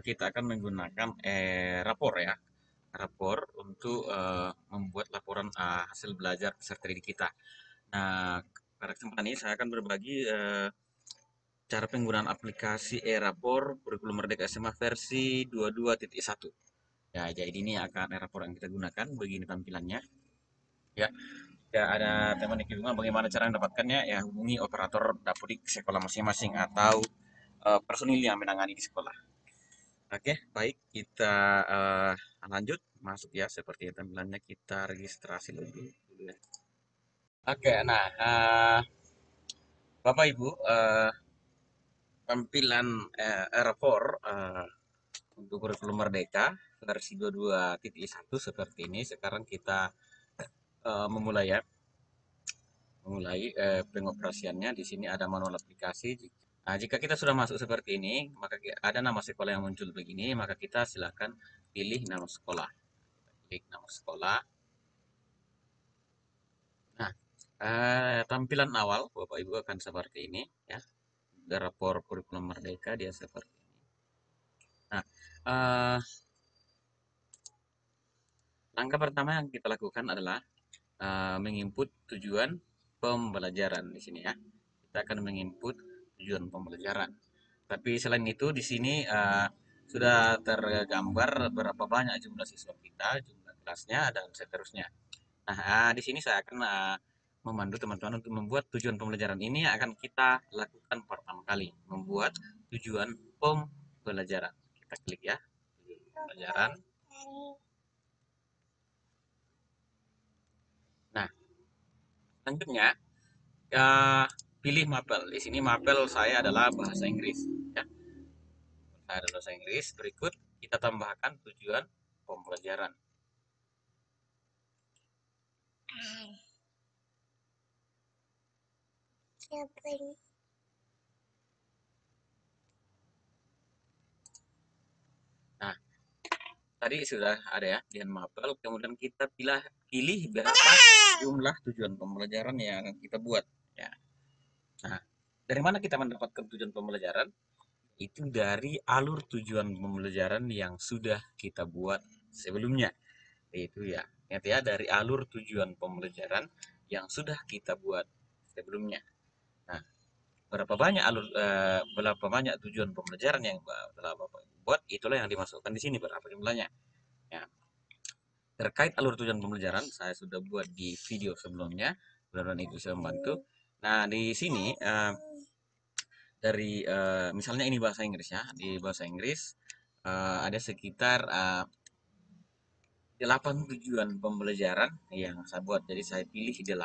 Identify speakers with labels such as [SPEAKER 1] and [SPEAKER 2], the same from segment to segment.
[SPEAKER 1] kita akan menggunakan rapor ya, rapor untuk membuat laporan hasil belajar peserta didik kita. Nah, pada kesempatan ini saya akan berbagi cara penggunaan aplikasi e-rapor kurikulum Merdeka SMA versi 22.1. Ya, jadi ini akan e-rapor yang kita gunakan. Begini tampilannya. Ya, ya ada teman yang bingung bagaimana cara mendapatkannya. Ya, hubungi operator Dapodik sekolah masing-masing atau personil yang menangani di sekolah. Oke, baik kita lanjut masuk ya seperti tampilannya kita registrasi dulu ya. Oke, nah Bapak Ibu tampilan R4 untuk kurikulum Merdeka versi 22.1 seperti ini. Sekarang kita memulai ya, memulai pengoperasiannya. Di sini ada manual aplikasi. Nah, jika kita sudah masuk seperti ini, maka ada nama sekolah yang muncul begini, maka kita silakan pilih nama sekolah. Klik nama sekolah. Nah, tampilan awal Bapak Ibu akan seperti ini ya. Rapor kurikulum Merdeka dia seperti ini. Nah, eh, langkah pertama yang kita lakukan adalah menginput tujuan pembelajaran di sini ya. Kita akan menginput tujuan pembelajaran. Tapi selain itu di sini sudah tergambar berapa banyak jumlah siswa kita, jumlah kelasnya dan seterusnya. Nah, di sini saya akan memandu teman-teman untuk membuat tujuan pembelajaran ini yang akan kita lakukan pertama kali, membuat tujuan pembelajaran. Kita klik ya, tujuan pembelajaran. Nah, selanjutnya pilih mapel. Di sini mapel saya adalah bahasa Inggris. Ya, saya adalah bahasa Inggris. Berikut kita tambahkan tujuan pembelajaran. Nah, tadi sudah ada ya di mapel. Kemudian kita pilih berapa jumlah tujuan pembelajaran yang akan kita buat. Ya. Nah, dari mana kita mendapatkan tujuan pembelajaran? Itu dari alur tujuan pembelajaran yang sudah kita buat sebelumnya. Itu ya, ingat ya, dari alur tujuan pembelajaran yang sudah kita buat sebelumnya. Nah, berapa banyak tujuan pembelajaran yang telah Bapak buat, itulah yang dimasukkan di sini berapa jumlahnya. Ya. Terkait alur tujuan pembelajaran, saya sudah buat di video sebelumnya, mudah-mudahan itu bisa membantu. Nah, di sini dari misalnya ini bahasa Inggris ya, di bahasa Inggris ada sekitar 8 tujuan pembelajaran yang saya buat, jadi saya pilih 8.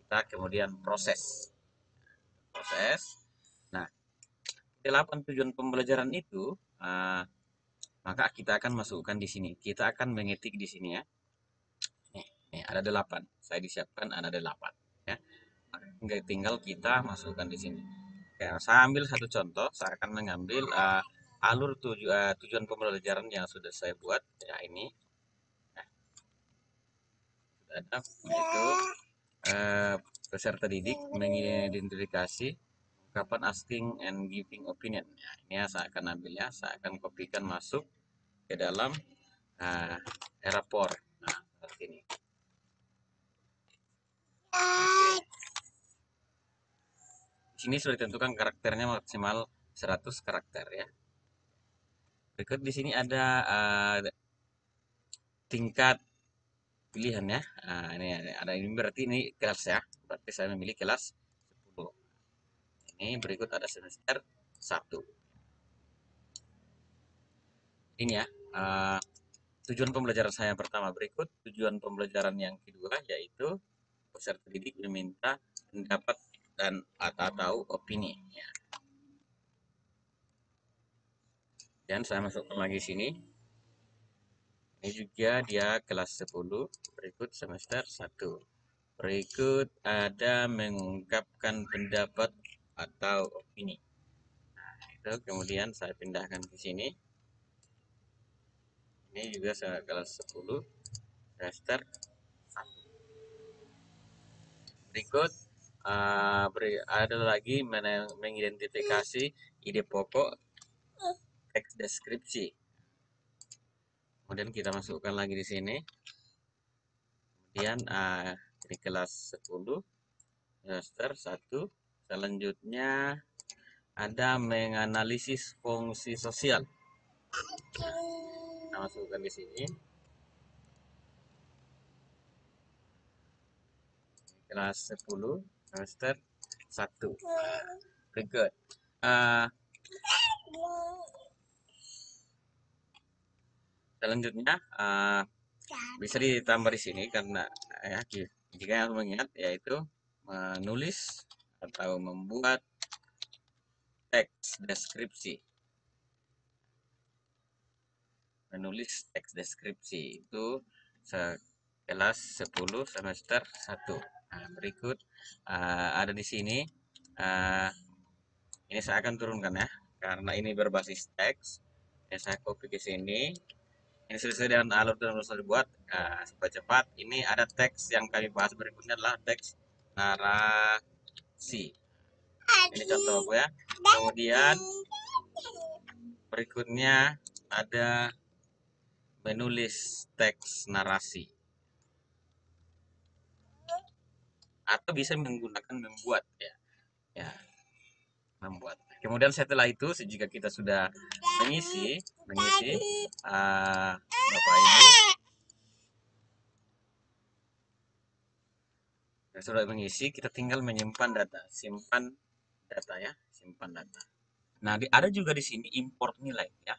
[SPEAKER 1] Kita kemudian proses. Nah, 8 tujuan pembelajaran itu maka kita akan masukkan di sini. Kita akan mengetik di sini ya. Nih ada 8. Saya disiapkan ada 8 ya. Tinggal kita masukkan di sini. Ya, saya ambil satu contoh. Saya akan mengambil alur tujuan pembelajaran yang sudah saya buat ya ini. Nah, sudah ada itu peserta didik mengidentifikasi ungkapan asking and giving opinion. Ya, ini ya, saya akan ambil ya. Saya akan kopikan masuk ke dalam rapor. Nah, seperti ini. Oke. Di sini sudah ditentukan karakternya maksimal 100 karakter ya. Berikut di sini ada tingkat pilihan ya. Nah, ini ada ini berarti ini kelas ya. Berarti saya memilih kelas 10. Ini berikut ada semester 1. Ini ya. Tujuan pembelajaran saya yang pertama. Berikut tujuan pembelajaran yang kedua yaitu peserta didik meminta pendapat dan atau opini ya. Dan saya masukkan lagi sini. Ini juga dia kelas 10, berikut semester 1. Berikut ada mengungkapkan pendapat atau opini. Nah, itu kemudian saya pindahkan ke sini. Ini juga saya kelas 10, semester 1. Berikut ada lagi mengidentifikasi ide pokok teks deskripsi. Kemudian kita masukkan lagi di sini. Kemudian di kelas 10 semester 1 selanjutnya ada menganalisis fungsi sosial. Kita masukkan di sini. Kelas 10 semester 1. Berikut. Selanjutnya bisa ditambah di sini karena ya jika yang mengingat yaitu menulis atau membuat teks deskripsi. Menulis teks deskripsi itu kelas 10 semester 1. Nah, berikut ada di sini. Ini saya akan turunkan ya, karena ini berbasis teks. Ya, saya copy ke sini. Ini sesuai dengan alur dan sudah dibuat cepat-cepat. Ini ada teks yang kami bahas berikutnya adalah teks narasi. Ini contoh aku ya. Kemudian berikutnya ada menulis teks narasi. Atau bisa menggunakan membuat ya. Ya, membuat. Kemudian setelah itu jika kita sudah mengisi Bapak Ibu sudah mengisi, kita tinggal menyimpan data, simpan data ya, simpan data. Nah, ada juga di sini import nilai ya.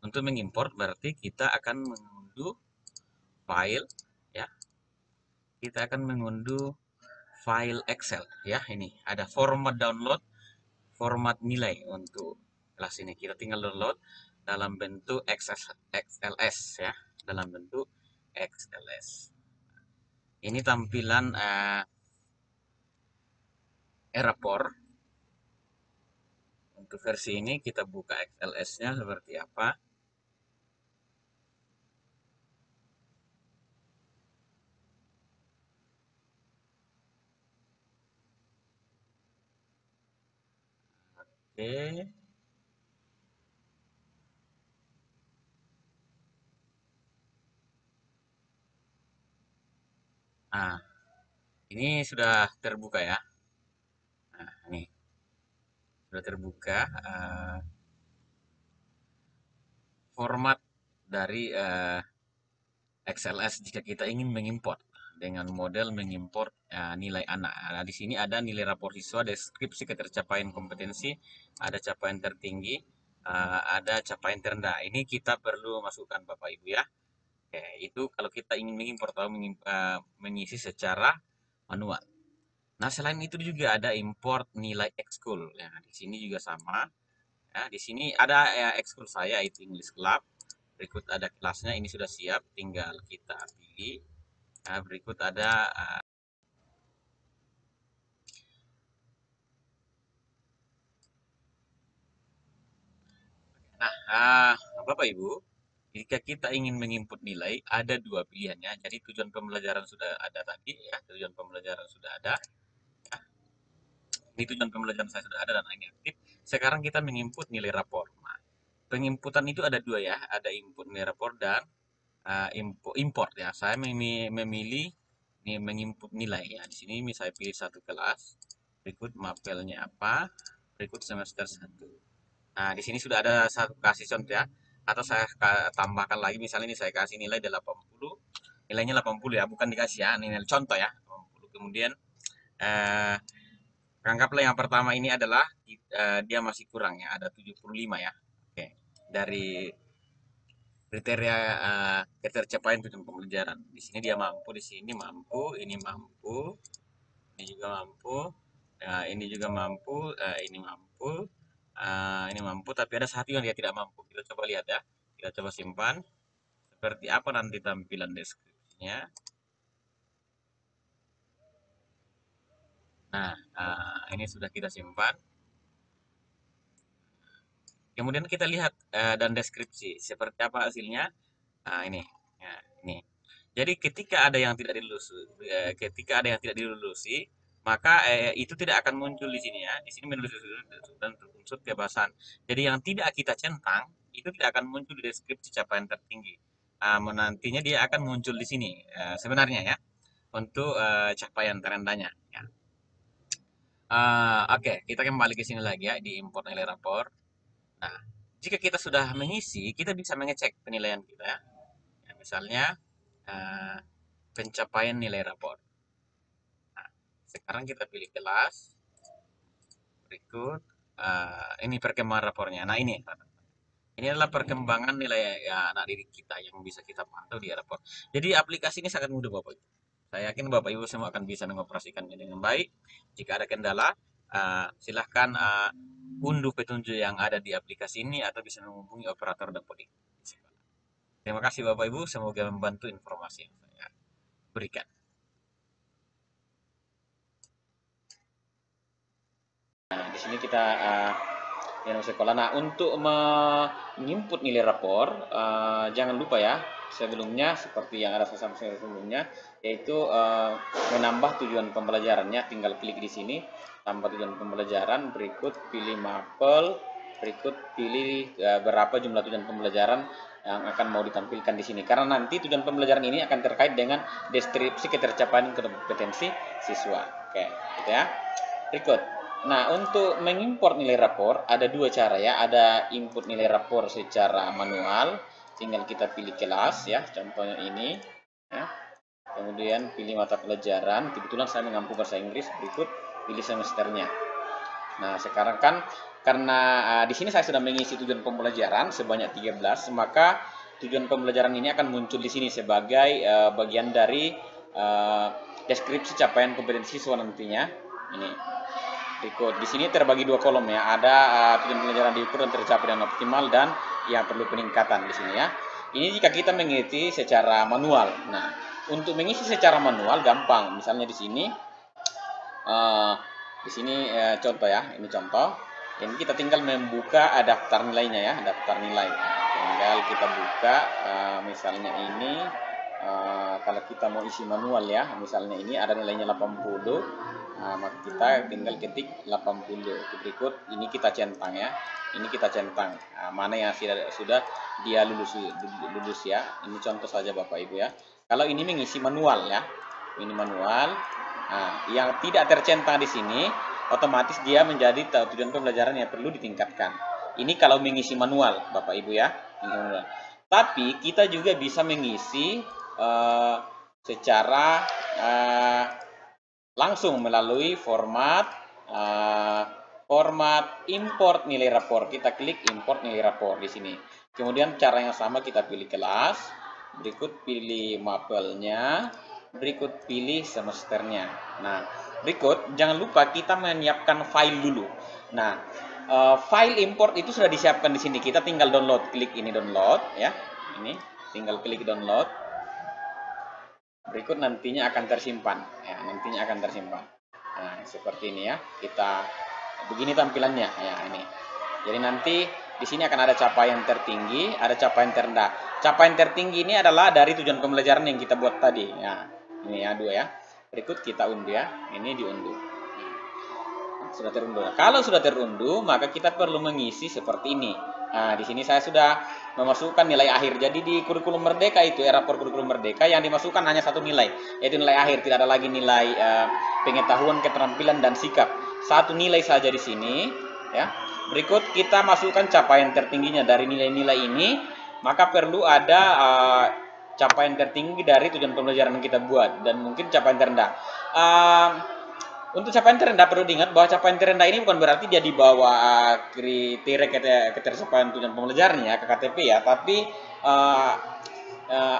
[SPEAKER 1] Untuk mengimport berarti kita akan mengunduh file ya. Kita akan mengunduh file Excel ya. Ini ada format download, format nilai untuk kelas ini. Kita tinggal download dalam bentuk XLS ya, dalam bentuk XLS. Ini tampilan rapor. Untuk versi ini kita buka XLS-nya seperti apa. Oke. Nah, ini sudah terbuka ya. Nah, ini sudah terbuka format dari XLS jika kita ingin mengimport dengan model mengimport nilai anak. Nah, di sini ada nilai rapor siswa, deskripsi ketercapaian kompetensi, ada capaian tertinggi, ada capaian terendah. Ini kita perlu masukkan Bapak Ibu ya. Oke, itu kalau kita ingin mengimport atau mengisi secara manual. Nah, selain itu juga ada import nilai ekskul. Ya, di sini juga sama. Ya, di sini ada ekskul saya itu English Club. Berikut ada kelasnya, ini sudah siap, tinggal kita pilih. Nah, berikut ada Bapak Ibu, jika kita ingin menginput nilai, ada dua pilihannya. Jadi tujuan pembelajaran sudah ada tadi ya, tujuan pembelajaran sudah ada. Ya, ini tujuan pembelajaran saya sudah ada dan ini aktif. Sekarang kita menginput nilai rapor. Nah, penginputan itu ada dua ya, ada input nilai rapor dan import ya. Saya memilih ini menginput nilai ya. Di sini saya pilih satu kelas. Berikut mapelnya apa? Berikut semester 1. Nah, di sini sudah ada satu kasih contoh ya. Atau saya tambahkan lagi, misalnya ini saya kasih nilai 80, nilainya 80 ya, bukan dikasih ya, nilai contoh ya, 80. Kemudian eh, anggaplah yang pertama ini adalah dia masih kurang ya, ada 75 ya. Oke. Dari kriteria ketercapaian tujuan pembelajaran. Di sini dia mampu, di sini mampu, ini mampu, ini juga mampu, ini juga mampu, ini mampu, ini mampu, tapi ada satu yang dia tidak mampu. Kita coba lihat ya. Kita coba simpan. Seperti apa nanti tampilan deskripsinya. Nah, ini sudah kita simpan. Kemudian kita lihat dan deskripsi seperti apa hasilnya. Nah, ini. Nah, ini. Jadi ketika ada yang tidak dilulusi, maka itu tidak akan muncul di sini ya. Di sini menulis dan unsur kebebasan. Jadi yang tidak kita centang itu tidak akan muncul di deskripsi capaian tertinggi. Nantinya dia akan muncul di sini sebenarnya ya untuk capaian terendahnya. Ya. Oke, kita kembali ke sini lagi ya di import nilai rapor. Nah, jika kita sudah mengisi, kita bisa mengecek penilaian kita. Ya, misalnya eh, pencapaian nilai rapor. Nah, sekarang kita pilih kelas, berikut ini perkembangan rapornya. Nah, ini adalah perkembangan nilai ya, anak didik kita yang bisa kita pantau di rapor. Jadi aplikasi ini sangat mudah Bapak Ibu. Saya yakin Bapak Ibu semua akan bisa mengoperasikannya dengan baik. Jika ada kendala, silahkan unduh petunjuk yang ada di aplikasi ini atau bisa menghubungi operator Dapodik. Terima kasih Bapak Ibu, semoga membantu informasi yang saya berikan. Nah, di sini kita yang sekolah. Nah, untuk menginput nilai rapor, jangan lupa ya, sebelumnya seperti yang ada saya sampaikan sebelumnya, yaitu menambah tujuan pembelajarannya. Tinggal klik di sini, tambah tujuan pembelajaran, berikut pilih mapel, berikut pilih berapa jumlah tujuan pembelajaran yang akan mau ditampilkan di sini. Karena nanti tujuan pembelajaran ini akan terkait dengan deskripsi ketercapaian kompetensi siswa. Oke, gitu ya. Berikut. Nah, untuk mengimport nilai rapor ada dua cara ya. Ada input nilai rapor secara manual, tinggal kita pilih kelas ya, contohnya ini. Ya. Kemudian pilih mata pelajaran. Kebetulan saya mengampu bahasa Inggris. Berikut pilih semesternya. Nah, sekarang kan karena di sini saya sudah mengisi tujuan pembelajaran sebanyak 13, maka tujuan pembelajaran ini akan muncul di sini sebagai bagian dari deskripsi capaian kompetensi siswa nantinya. Ini. Berikut di sini terbagi dua kolom ya. Ada tujuan pembelajaran diukur dan tercapai dengan optimal dan yang perlu peningkatan di sini ya. Ini jika kita mengisi secara manual. Nah, untuk mengisi secara manual gampang. Misalnya di sini contoh ya. Ini contoh. Ini kita tinggal membuka daftar nilainya ya, daftar nilai. Tinggal kita buka misalnya ini kalau kita mau isi manual ya, misalnya ini ada nilainya 80. Maka kita tinggal ketik 80. Berikut ini kita centang ya. Ini kita centang. Mana yang sudah dia lulus ya. Ini contoh saja Bapak Ibu ya. Kalau ini mengisi manual ya. Ini manual. Yang tidak tercentang di sini otomatis dia menjadi tujuan pembelajaran yang perlu ditingkatkan. Ini kalau mengisi manual Bapak Ibu ya. Tapi kita juga bisa mengisi secara langsung melalui format import nilai rapor. Kita klik import nilai rapor di sini. Kemudian cara yang sama kita pilih kelas, berikut pilih mapelnya, berikut pilih semesternya. Nah, berikut jangan lupa kita menyiapkan file dulu. Nah, file import itu sudah disiapkan di sini. Kita tinggal download, klik ini download ya. Ini tinggal klik download. Berikut nantinya akan tersimpan ya, nantinya akan tersimpan. Nah, seperti ini ya. Kita begini tampilannya ya ini. Jadi nanti di sini akan ada capaian tertinggi, ada capaian terendah. Capaian tertinggi ini adalah dari tujuan pembelajaran yang kita buat tadi ya. Ini ya dua ya. Berikut kita unduh ya. Ini diunduh. Sudah terunduh. Kalau sudah terunduh, maka kita perlu mengisi seperti ini. Nah, di sini saya sudah memasukkan nilai akhir. Jadi di kurikulum Merdeka itu, rapor kurikulum Merdeka yang dimasukkan hanya satu nilai, yaitu nilai akhir. Tidak ada lagi nilai pengetahuan, keterampilan, dan sikap. Satu nilai saja di sini. Ya. Berikut kita masukkan capaian tertingginya dari nilai-nilai ini. Maka perlu ada capaian tertinggi dari tujuan pembelajaran yang kita buat. Dan mungkin capaian terendah. Untuk capaian terendah perlu diingat bahwa capaian terendah ini bukan berarti dia di bawah kriteria ketercapaian tujuan pembelajaran ya, KKTP ya, tapi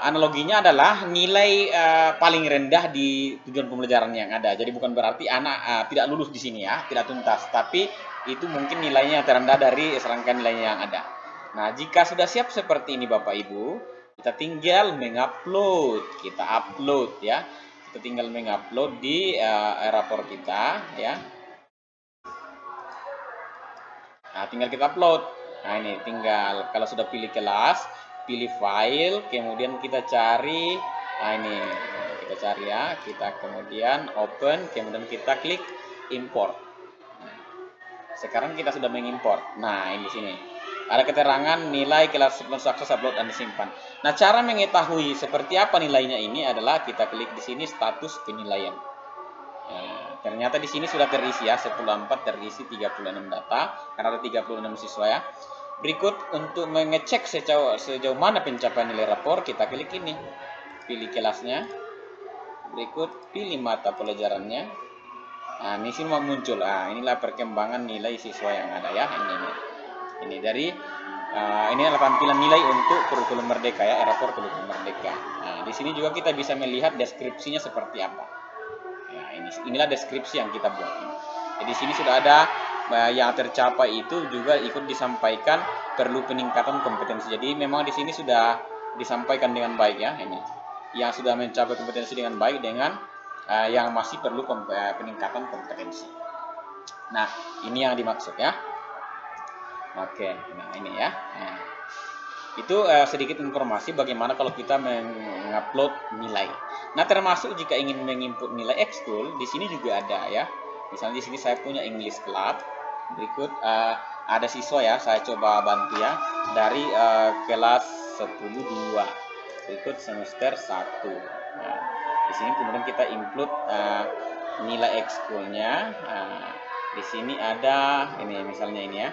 [SPEAKER 1] analoginya adalah nilai paling rendah di tujuan pembelajaran yang ada. Jadi bukan berarti anak tidak lulus di sini ya, tidak tuntas, tapi itu mungkin nilainya terendah dari serangkaian nilainya yang ada. Nah, jika sudah siap seperti ini Bapak Ibu, kita tinggal mengupload, kita upload ya. Kita tinggal mengupload di rapor kita ya. Nah, tinggal kita upload. Nah, ini tinggal kalau sudah pilih kelas, pilih file, kemudian kita cari. Nah, ini kita cari ya, kita kemudian open, kemudian kita klik import. Sekarang kita sudah mengimport. Nah, ini di sini.
[SPEAKER 2] Ada keterangan nilai kelas sukses upload dan disimpan. Nah, cara mengetahui seperti apa nilainya ini adalah kita klik di sini status penilaian. Ternyata di sini sudah terisi ya, 10.4 terisi 36 data karena ada 36 siswa ya. Berikut untuk mengecek sejauh mana pencapaian nilai rapor, kita klik ini. Pilih kelasnya. Berikut pilih mata pelajarannya. Nah, ini sini mau muncul. Inilah perkembangan nilai siswa yang ada ya. Ini dari ini adalah tampilan nilai untuk kurikulum Merdeka ya, rapor kurikulum Merdeka. Nah, di sini juga kita bisa melihat deskripsinya seperti apa. Nah, inilah deskripsi yang kita buat. Jadi di sini sudah ada yang tercapai itu juga ikut disampaikan perlu peningkatan kompetensi. Jadi memang di sini sudah disampaikan dengan baik ya ini. Yang sudah mencapai kompetensi dengan baik dengan yang masih perlu peningkatan kompetensi. Nah, ini yang dimaksud ya. Oke, nah ini ya. Nah, itu sedikit informasi bagaimana kalau kita mengupload nilai. Nah, termasuk jika ingin menginput nilai ekskul, di sini juga ada ya. Misalnya di sini saya punya English Club. Berikut ada siswa ya, saya coba bantu ya dari kelas 10.2. Berikut semester 1. Nah, di sini kemudian kita input nilai ekskulnya. Di sini ada ini misalnya ini ya.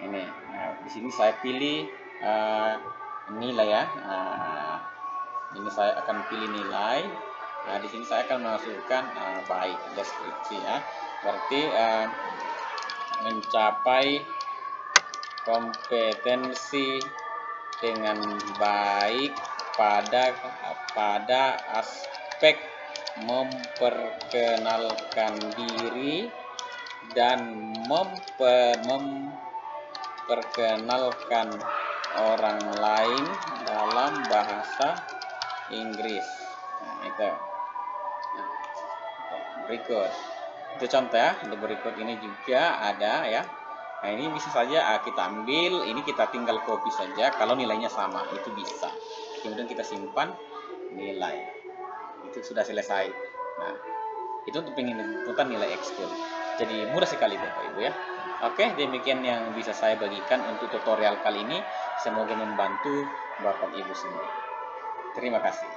[SPEAKER 2] Ini. Nah, di sini saya pilih nilai ya. Ini saya akan pilih nilai. Nah, di sini saya akan masukkan baik deskripsi ya. Berarti mencapai kompetensi dengan baik pada aspek memperkenalkan diri dan memperkenalkan orang lain dalam bahasa Inggris. Nah, itu. Berikut. Itu contoh ya. Di berikut ini juga ada ya. Nah, ini bisa saja kita ambil, ini kita tinggal copy saja kalau nilainya sama, itu bisa. Kemudian kita simpan nilai. Itu sudah selesai. Nah, itu untuk penginputan nilai ekskul. Jadi mudah sekali Bapak Ibu ya. Oke, demikian yang bisa saya bagikan untuk tutorial kali ini. Semoga membantu Bapak Ibu semua. Terima kasih.